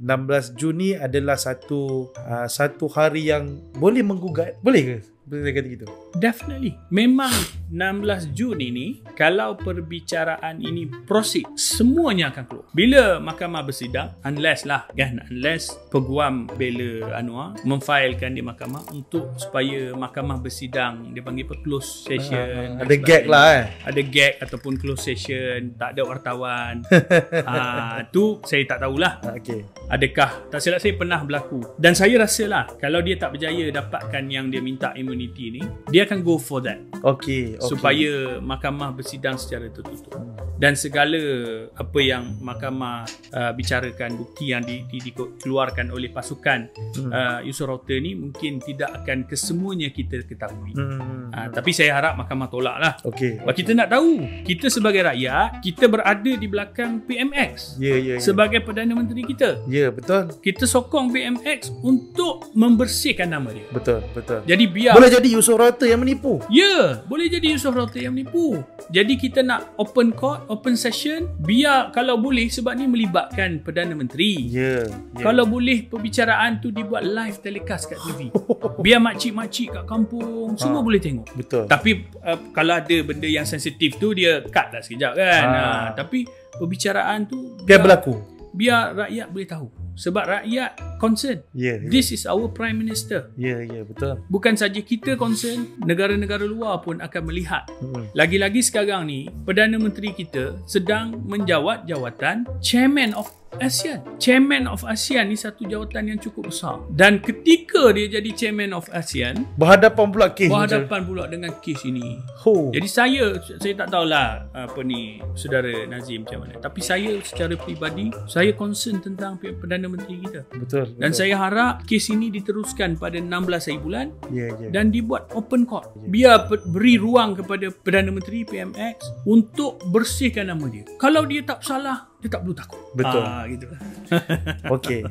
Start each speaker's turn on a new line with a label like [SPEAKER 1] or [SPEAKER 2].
[SPEAKER 1] 16 Jun ni adalah satu hari yang boleh menggugat. Boleh ke? Boleh kata gitu?
[SPEAKER 2] Definitely. Memang 16 Jun ini, kalau perbicaraan ini proceed, semuanya akan keluar. Bila mahkamah bersidang, unless peguam bela Anwar memfailkan di mahkamah untuk supaya mahkamah bersidang, dia panggil close session.
[SPEAKER 1] Ada gag lah
[SPEAKER 2] Ada gag ataupun close session, tak ada wartawan. Tu saya tak tahulah.
[SPEAKER 1] Okay.
[SPEAKER 2] Adakah, tak silap saya pernah berlaku. Dan saya rasalah kalau dia tak berjaya dapatkan yang dia minta immunity ni, dia akan go for that.
[SPEAKER 1] Okay.
[SPEAKER 2] Supaya mahkamah bersidang secara tertutup. Dan segala apa yang mahkamah bicarakan, bukti yang dikeluarkan oleh pasukan Yusof Router ni mungkin tidak akan kesemuanya kita ketahui. Tapi saya harap mahkamah tolak lah.
[SPEAKER 1] Okay.
[SPEAKER 2] Sebab kita nak tahu, kita sebagai rakyat, kita berada di belakang PMX sebagai Perdana Menteri kita.
[SPEAKER 1] Betul.
[SPEAKER 2] Kita sokong PMX untuk membersihkan nama dia.
[SPEAKER 1] Betul.
[SPEAKER 2] Jadi biar
[SPEAKER 1] boleh jadi Yusof Router yang menipu.
[SPEAKER 2] Boleh jadi Yusof Router yang menipu. Jadi kita nak open court, open session, biar kalau boleh, sebab ni melibatkan Perdana Menteri. Kalau boleh perbicaraan tu dibuat live telecast kat TV. Biar makcik-makcik kat kampung semua boleh tengok.
[SPEAKER 1] Betul.
[SPEAKER 2] Tapi kalau ada benda yang sensitif tu, dia cut lah sekejap kan. Tapi perbicaraan tu
[SPEAKER 1] biar berlaku.
[SPEAKER 2] Biar rakyat boleh tahu. Sebab rakyat concern. This is our Prime Minister.
[SPEAKER 1] Betul.
[SPEAKER 2] Bukan saja kita concern, negara-negara luar pun akan melihat. Lagi-lagi sekarang ni, Perdana Menteri kita sedang menjawat jawatan Chairman of ASEAN. Chairman of ASEAN ni satu jawatan yang cukup besar. Dan ketika dia jadi Chairman of ASEAN,
[SPEAKER 1] berhadapan pula
[SPEAKER 2] dengan kes ini. Jadi saya tak tahulah apa ni saudara Nazim macam mana. Tapi saya secara peribadi, saya concern tentang Perdana Menteri kita.
[SPEAKER 1] Betul.
[SPEAKER 2] Dan saya harap kes ini diteruskan pada 16 hari bulan dan dibuat open court. Biar beri ruang kepada Perdana Menteri PMX untuk bersihkan nama dia. Kalau dia tak bersalah, dia tak perlu takut.
[SPEAKER 1] Betul.
[SPEAKER 2] Gitu.
[SPEAKER 1] Okey.